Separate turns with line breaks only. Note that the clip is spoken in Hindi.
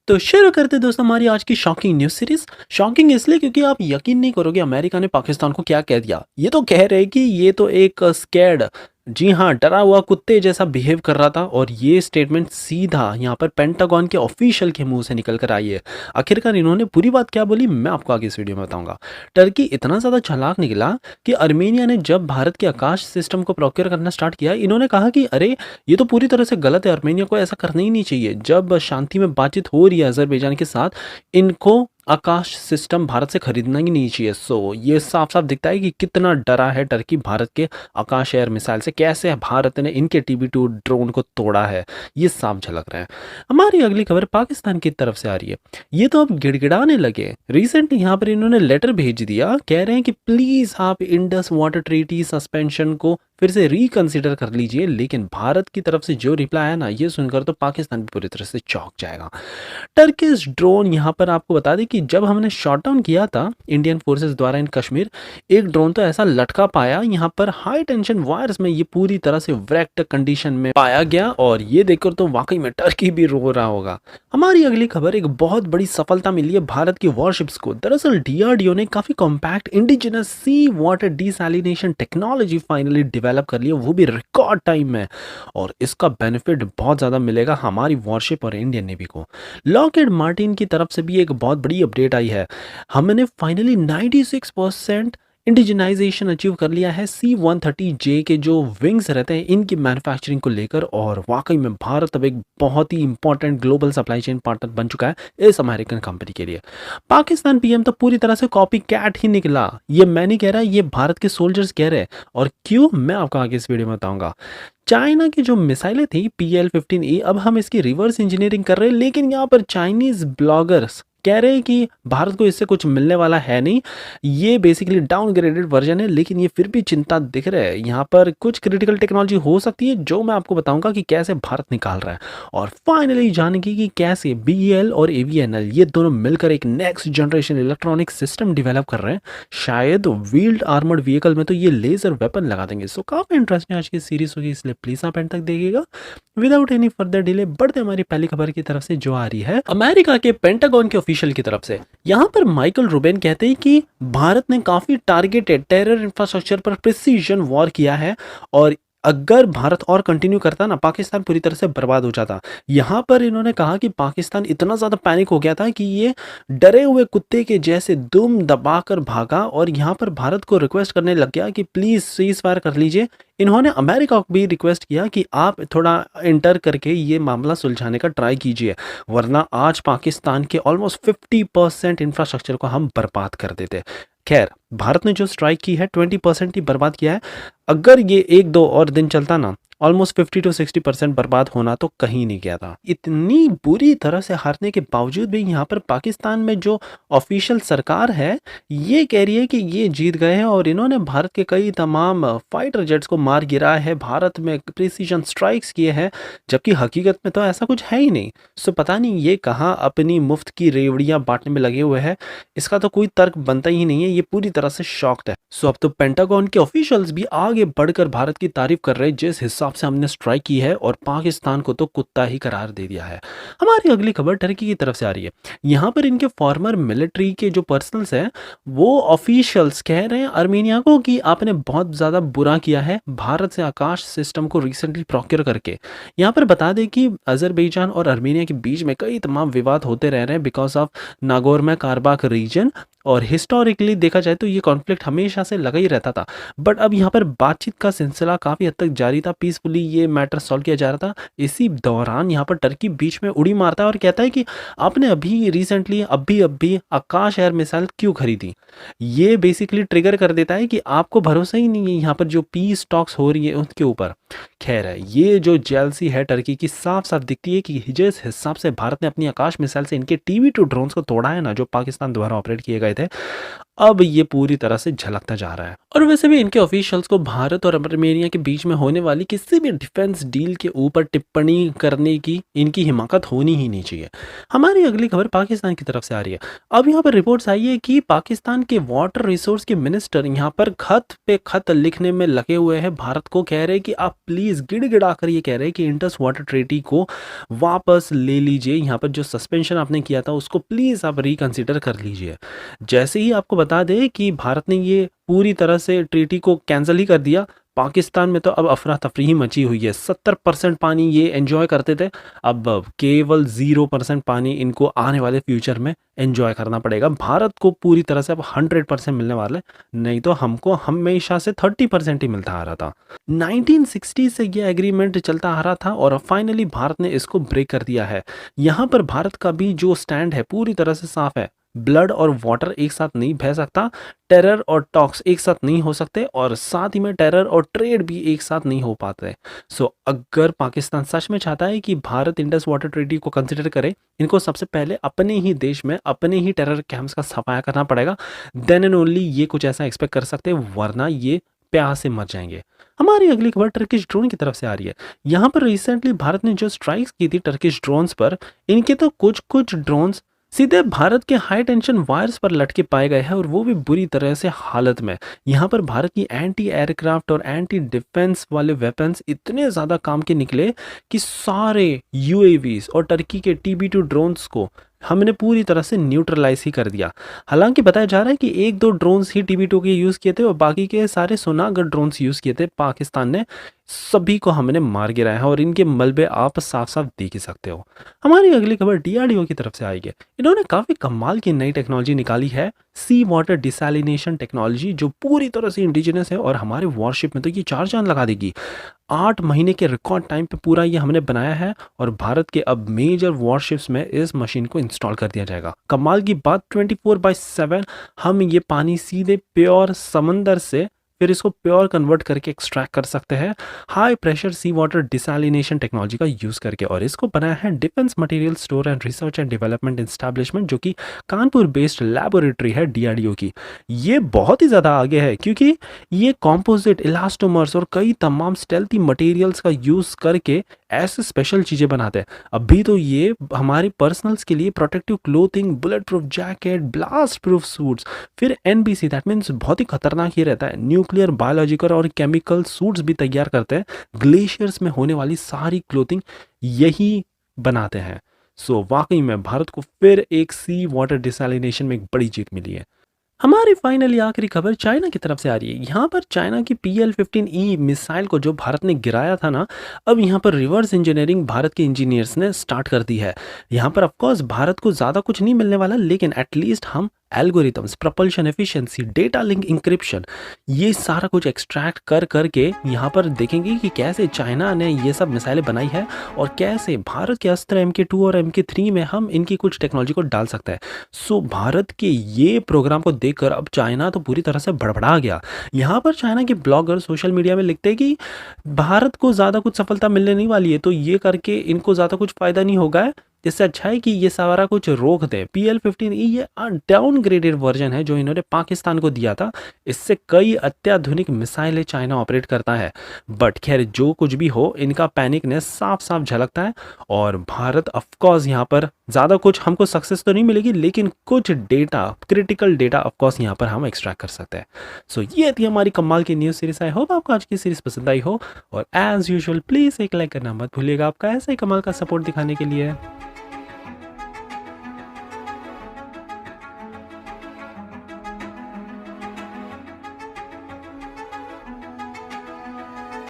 तो शुरू करते हैं दोस्तों हमारी आज की शॉकिंग न्यूज़ सीरीज़। शॉकिंग इसलिए क्योंकि आप यकीन नहीं करोगे अमेरिका ने पाकिस्तान को क्या कह दिया। ये तो कह रहे हैं कि ये तो एक स्कैर्ड, जी हाँ, डरा हुआ कुत्ते जैसा बिहेव कर रहा था और ये स्टेटमेंट सीधा यहाँ पर पेंटागन के ऑफिशियल के मुंह से निकल कर आई है। आखिरकार इन्होंने पूरी बात क्या बोली मैं आपको आगे इस वीडियो में बताऊंगा। टर्की इतना ज़्यादा चालाक निकला कि अर्मेनिया ने जब भारत के आकाश सिस्टम को प्रोक्योर करना स्टार्ट किया, इन्होंने कहा कि अरे ये तो पूरी तरह से गलत है, अर्मेनिया को ऐसा करना ही नहीं चाहिए। जब शांति में बातचीत हो रही है अजरबैजान के साथ, इनको आकाश सिस्टम भारत से खरीदना ही नहीं चाहिए। सो ये साफ साफ दिखता है कि कितना डरा है टर्की भारत के आकाश एयर मिसाइल से, कैसे भारत ने इनके TB2 ड्रोन को तोड़ा है, ये साफ झलक रहा है। हमारी अगली खबर पाकिस्तान की तरफ से आ रही है। ये तो अब गिड़गिड़ाने लगे। रिसेंटली यहाँ पर इन्होंने लेटर भेज दिया, कह रहे हैं कि प्लीज आप इंडस वाटर ट्रीटी सस्पेंशन को फिर से रिकंसिडर कर लीजिए। लेकिन भारत की तरफ से जो रिप्लाई आया ना, ये सुनकर तो पाकिस्तान भी पूरी तरह से चौंक जाएगा। टर्किश ड्रोन, यहाँ पर आपको बता दें कि जब हमने शॉट डाउन किया था इंडियन फोर्सेस द्वारा इन कश्मीर, एक ड्रोन तो ऐसा लटका पाया यहाँ पर हाई टेंशन वायर्स में, ये पूरी तरह से व्रेक्ट कंडीशन में पाया गया और ये देखकर तो वाकई में टर्की भी रो रहा होगा। हमारी अगली खबर, एक बहुत बड़ी सफलता मिली है भारत की वॉरशिप्स को। दरअसल DRDO ने काफी compact indigenous sea water desalination technology finally develop कर ली है, वो भी रिकॉर्ड टाइम में, और इसका बेनिफिट बहुत ज्यादा मिलेगा हमारी वॉरशिप और इंडियन नेवी को। लॉकहीड मार्टिन की तरफ से भी एक बहुत बड़ी अपडेट आई है। हमने फाइनली 96% इंडिजिनाइजेशन अचीव कर लिया है C-130J के जो विंग्स रहते हैं इनकी मैन्युफैक्चरिंग को लेकर, और वाकई में भारत अब एक बहुत ही important global supply chain partner बन चुका है इस अमेरिकन कंपनी के लिए। पाकिस्तान PM तो पूरी तरह से कॉपी कैट ही निकला। ये मैं नहीं कह रहा, ये भारत के सोल्जर्स कह रहे हैं, और क्यों मैं आपको आगे इस वीडियो में बताऊंगा। चाइना की जो मिसाइलें थी PL-15E, अब हम इसकी रिवर्स इंजीनियरिंग कर रहे हैं, लेकिन यहाँ पर चाइनीज ब्लॉगर्स कह रहे हैं कि भारत को इससे कुछ मिलने वाला है नहीं, ये बेसिकली डाउनग्रेडेड वर्जन है, लेकिन ये फिर भी चिंता दिख रहा है। यहाँ पर कुछ क्रिटिकल टेक्नोलॉजी हो सकती है जो मैं आपको बताऊंगा कि कैसे भारत निकाल रहा है। और फाइनली जानेंगे कि कैसे BEL और AVNL ये दोनों मिलकर एक next generation electronic system develop कर रहे हैं। शायद व्हील्ड आर्मर्ड व्हीकल में तो ये लेजर वेपन लगा देंगे। सो काफी इंटरेस्टिंग आज की सीरीज होगी, इसलिए प्लीज आप एंड तक देखिएगा। विदाउट एनी फर्दर डिले बढ़ते हमारी पहली खबर की तरफ से, जो आ रही है अमेरिका के पेंटागन के ऑफिशियल की तरफ से। यहाँ पर माइकल रूबेन कहते हैं कि भारत ने काफी टारगेटेड टेरर इंफ्रास्ट्रक्चर पर प्रिसीजन वॉर किया है, और अगर भारत और कंटिन्यू करता ना, पाकिस्तान पूरी तरह से बर्बाद हो जाता। यहाँ पर इन्होंने कहा कि पाकिस्तान इतना ज़्यादा पैनिक हो गया था कि ये डरे हुए कुत्ते के जैसे दुम दबाकर भागा, और यहाँ पर भारत को रिक्वेस्ट करने लग गया कि प्लीज़ सीज फायर कर लीजिए। इन्होंने अमेरिका को भी रिक्वेस्ट किया कि आप थोड़ा इंटर करके ये मामला सुलझाने का ट्राई कीजिए, वरना आज पाकिस्तान के ऑलमोस्ट 50% इंफ्रास्ट्रक्चर को हम बर्बाद कर देते। खैर, भारत ने जो स्ट्राइक की है 20% ही बर्बाद किया है। अगर ये 1-2 और दिन चलता ना, ऑलमोस्ट 50 to 60% बर्बाद होना तो कहीं नहीं गया था। इतनी बुरी तरह से हारने के बावजूद भी यहाँ पर पाकिस्तान में जो ऑफिशियल सरकार है ये कह रही है कि ये जीत गए हैं, और इन्होंने भारत के कई तमाम फाइटर जेट्स को मार गिराया है, भारत में प्रिसीजन स्ट्राइक्स किए हैं, जबकि हकीकत में तो ऐसा कुछ है ही नहीं। सो पता नहीं ये कहाँ अपनी मुफ्त की रेवड़ियाँ बांटने में लगे हुए हैं, इसका तो कोई तर्क बनता ही नहीं है। ये पूरी तरह से शॉक्ड है। सो अब तो पेंटागन के ऑफिशियल्स भी आगे बढ़कर भारत की तारीफ कर रहे हैं जिस हिसाब से हमने स्ट्राइक की है, और पाकिस्तान को तो कुत्ता ही करार दे दिया है। हमारी अगली खबर टर्की की तरफ से आ रही है। यहाँ पर इनके फॉर्मर मिलिट्री के जो पर्सनल्स हैं वो ऑफिशियल्स कह रहे हैं अर्मेनिया को कि आपने बहुत ज़्यादा बुरा किया है भारत से आकाश सिस्टम को रिसेंटली प्रोक्योर करके। यहाँ पर बता दें कि अजरबैजान और अर्मेनिया के बीच में कई तमाम विवाद होते रह रहे हैं because of Nagorno Karabakh region, और हिस्टोरिकली देखा जाए तो ये कॉन्फ्लिक्ट हमेशा से लगा ही रहता था। बट अब यहाँ पर बातचीत का सिलसिला काफ़ी हद तक जारी था, पीसफुली ये मैटर सॉल्व किया जा रहा था। इसी दौरान यहाँ पर टर्की बीच में उड़ी मारता है और कहता है कि आपने अभी रिसेंटली अभी आकाश एयर मिसाइल क्यों खरीदी। ये बेसिकली ट्रिगर कर देता है कि आपको भरोसा ही नहीं है यहाँ पर जो पीस टॉक्स हो रही है उनके ऊपर। खैर है, ये जो जेलसी है टर्की की साफ साफ दिखती है कि जिस हिसाब से भारत ने अपनी आकाश मिसाइल से इनके TB2 ड्रोन्स को तोड़ा है ना, जो पाकिस्तान द्वारा ऑपरेट किए गए थे, अब ये पूरी तरह से झलकता जा रहा है। और वैसे भी इनके ऑफिशियल्स को भारत और आर्मेनिया के बीच में होने वाली किसी भी डिफेंस डील के ऊपर टिप्पणी करने की इनकी हिमाकत होनी ही नहीं चाहिए। हमारी अगली खबर पाकिस्तान की तरफ से आ रही है। अब यहाँ पर रिपोर्ट्स आई है कि पाकिस्तान के वाटर रिसोर्स के मिनिस्टर यहाँ पर खत पे खत लिखने में लगे हुए हैं। भारत को कह रहे हैं कि आप प्लीज गिड़गिड़ा कर ये कह रहे हैं कि इंडस वाटर ट्रीटी को वापस ले लीजिए। यहाँ पर जो सस्पेंशन आपने किया था उसको प्लीज आप रिकंसिडर कर लीजिए। जैसे ही आपको बता दें कि भारत ने ये पूरी तरह से ट्रीटी को कैंसिल ही कर दिया, पाकिस्तान में तो अब अफरा तफरी ही मची हुई है। 70% पानी ये एंजॉय करते थे, अब केवल 0% पानी इनको आने वाले फ्यूचर में एंजॉय करना पड़ेगा। भारत को पूरी तरह से अब 100% मिलने वाला है, नहीं तो हमको हमेशा से 30% ही मिलता आ रहा था। 1960 से ये एग्रीमेंट चलता आ रहा था और अब फाइनली भारत ने इसको ब्रेक कर दिया है। यहाँ पर भारत का भी जो स्टैंड है पूरी तरह से साफ है। ब्लड और वाटर एक साथ नहीं बह सकता, टेरर और टॉक्स एक साथ नहीं हो सकते, और साथ ही में टेरर और ट्रेड भी एक साथ नहीं हो पाते। सो अगर पाकिस्तान सच में चाहता है कि भारत इंडस वाटर ट्रीटी को कंसिडर करे, इनको सबसे पहले अपने ही देश में अपने ही टेरर कैंप्स का सफाया करना पड़ेगा। देन एंड ओनली ये कुछ ऐसा एक्सपेक्ट कर सकते हैं, वरना ये प्यास से मर जाएंगे। हमारी अगली खबर टर्किश ड्रोन की तरफ से आ रही है। यहाँ पर रिसेंटली भारत ने जो स्ट्राइक्स की थी टर्किश ड्रोन्स पर, इनके तो कुछ कुछ ड्रोन्स सीधे भारत के हाई टेंशन वायर्स पर लटके पाए गए हैं, और वो भी बुरी तरह से हालत में। यहाँ पर भारत की एंटी एयरक्राफ्ट और एंटी डिफेंस वाले वेपन्स इतने ज़्यादा काम के निकले कि सारे यूएवीज और टर्की के TB2 ड्रोन्स को हमने पूरी तरह से न्यूट्रलाइज ही कर दिया। हालांकि बताया जा रहा है कि 1-2 ड्रोन्स ही TB2 के यूज़ किए थे और बाकी के सारे सोनागर ड्रोन्स यूज़ किए थे पाकिस्तान ने। सभी को हमने मार गिराया है और इनके मलबे आप साफ साफ देख ही सकते हो। हमारी अगली खबर DRDO की तरफ से आई है। इन्होंने काफ़ी कमाल की नई टेक्नोलॉजी निकाली है, सी वाटर डिसैलिनेशन टेक्नोलॉजी, जो पूरी तरह से इंडिजिनस है और हमारे वॉरशिप में तो ये 4 चांद लगा देगी। 8 महीने के रिकॉर्ड टाइम पे पूरा ये हमने बनाया है और भारत के अब मेजर वॉरशिप्स में इस मशीन को इंस्टॉल कर दिया जाएगा। कमाल की बात, 24/7 हम ये पानी सीधे प्योर समंदर से फिर इसको प्योर कन्वर्ट करके एक्सट्रैक्ट कर सकते हैं हाई प्रेशर सी वाटर डिसैलिनेशन टेक्नोलॉजी का यूज़ करके। और इसको बनाया है defence material store and research and development establishment, जो कि कानपुर बेस्ड लैबोरेटरी है DRDO की। ये बहुत ही ज़्यादा आगे है क्योंकि ये कॉम्पोजिट, इलास्टोमर्स और कई तमाम स्टेल्थी मटेरियल्स का यूज़ करके ऐसे स्पेशल चीज़ें बनाते हैं। अभी तो ये हमारी पर्सनल्स के लिए protective clothing, bullet proof jacket, blast proof suits, फिर NBC दैट मीन्स बहुत ही खतरनाक ही रहता है, न्यूक्लियर, बायोलॉजिकल और केमिकल सूट्स भी तैयार करते हैं। ग्लेशियर्स में होने वाली सारी क्लोथिंग यही बनाते हैं। सो वाकई में भारत को फिर एक सी वाटर डिसैलिनेशन में एक बड़ी जीत मिली है। हमारी फाइनली आखिरी खबर चाइना की तरफ से आ रही है। यहाँ पर चाइना की PL-15E मिसाइल को जो भारत ने गिराया था ना, अब यहाँ पर रिवर्स इंजीनियरिंग भारत के इंजीनियर्स ने स्टार्ट कर दी है। यहाँ पर ऑफकोर्स भारत को ज़्यादा कुछ नहीं मिलने वाला, लेकिन एटलीस्ट हम algorithms, propulsion efficiency, data link encryption, ये सारा कुछ एक्सट्रैक्ट कर करके यहाँ पर देखेंगे कि कैसे चाइना ने ये सब मिसाइलें बनाई है और कैसे भारत के अस्त्र MK2 और MK3 में हम इनकी कुछ टेक्नोलॉजी को डाल सकते हैं। सो भारत के ये प्रोग्राम को देखकर अब चाइना तो पूरी तरह से भड़बड़ा गया। यहाँ पर चाइना के ब्लॉगर सोशल मीडिया में लिखते हैं कि भारत को ज़्यादा कुछ सफलता मिलने नहीं वाली है, तो ये करके इनको ज़्यादा कुछ फ़ायदा नहीं होगा है, इससे अच्छा है कि ये सारा कुछ रोक दें। PL-15E ये डाउनग्रेडेड वर्जन है जो इन्होंने पाकिस्तान को दिया था। इससे कई अत्याधुनिक मिसाइलें चाइना ऑपरेट करता है। बट खैर जो कुछ भी हो, इनका पैनिकनेस साफ साफ झलकता है और भारत ऑफकोर्स यहाँ पर ज़्यादा कुछ हमको सक्सेस तो नहीं मिलेगी, लेकिन कुछ डेटा, क्रिटिकल डेटा ऑफकोर्स यहाँ पर हम एक्सट्रैक्ट कर सकते हैं। सो ये थी हमारी कमाल की न्यूज़ सीरीज। आई होप आपको आज की सीरीज पसंद आई हो और एज यूजुअल प्लीज़ एक लाइक करना मत भूलिएगा, आपका ऐसा ही कमाल का सपोर्ट दिखाने के लिए।